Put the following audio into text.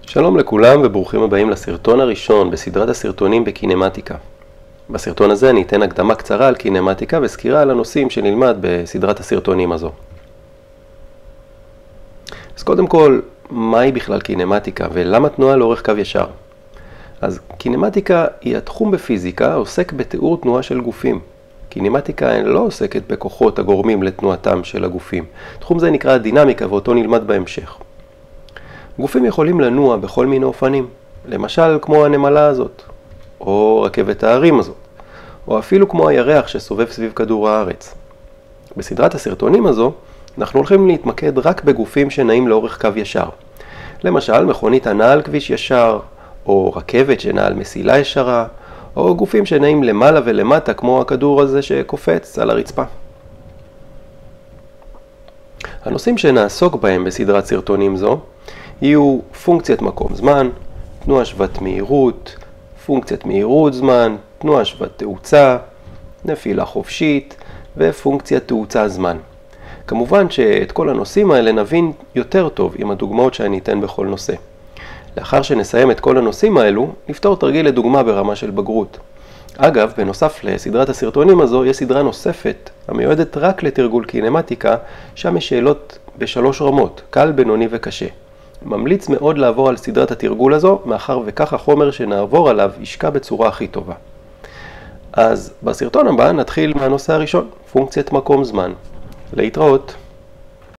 שלום לכולם וברוכים הבאים לסרטון הראשון בסדרת הסרטונים בקינמטיקה. בסרטון הזה אני אתן הקדמה קצרה על קינמטיקה וסקירה על הנושאים שנלמד בסדרת הסרטונים הזו. אז קודם כל, מהי בכלל קינמטיקה ולמה תנועה לאורך קו ישר? אז קינמטיקה היא התחום בפיזיקה העוסק בתיאור תנועה של גופים. קינמטיקה לא עוסקת בכוחות הגורמים לתנועתם של הגופים. תחום זה נקרא דינמיקה ואותו נלמד בהמשך. גופים יכולים לנוע בכל מיני אופנים, למשל כמו הנמלה הזאת, או רכבת ההרים הזאת, או אפילו כמו הירח שסובב סביב כדור הארץ. בסדרת הסרטונים הזו, אנחנו הולכים להתמקד רק בגופים שנעים לאורך קו ישר. למשל, מכונית הנעה על כביש ישר, או רכבת שנעה על מסילה ישרה, או גופים שנעים למעלה ולמטה כמו הכדור הזה שקופץ על הרצפה. הנושאים שנעסוק בהם בסדרת סרטונים זו, יהיו פונקציית מקום זמן, תנועה שוות מהירות, פונקציית מהירות זמן, תנועה שוות תאוצה, נפילה חופשית ופונקציית תאוצה זמן. כמובן שאת כל הנושאים האלה נבין יותר טוב עם הדוגמאות שאני אתן בכל נושא. לאחר שנסיים את כל הנושאים האלו, נפתור תרגיל לדוגמה ברמה של בגרות. אגב, בנוסף לסדרת הסרטונים הזו, יש סדרה נוספת המיועדת רק לתרגול קינמטיקה, שם יש שאלות בשלוש רמות, קל, בינוני וקשה. ממליץ מאוד לעבור על סדרת התרגול הזו, מאחר וכך החומר שנעבור עליו ישקע בצורה הכי טובה. אז בסרטון הבא נתחיל מהנושא הראשון, פונקציית מקום זמן. להתראות.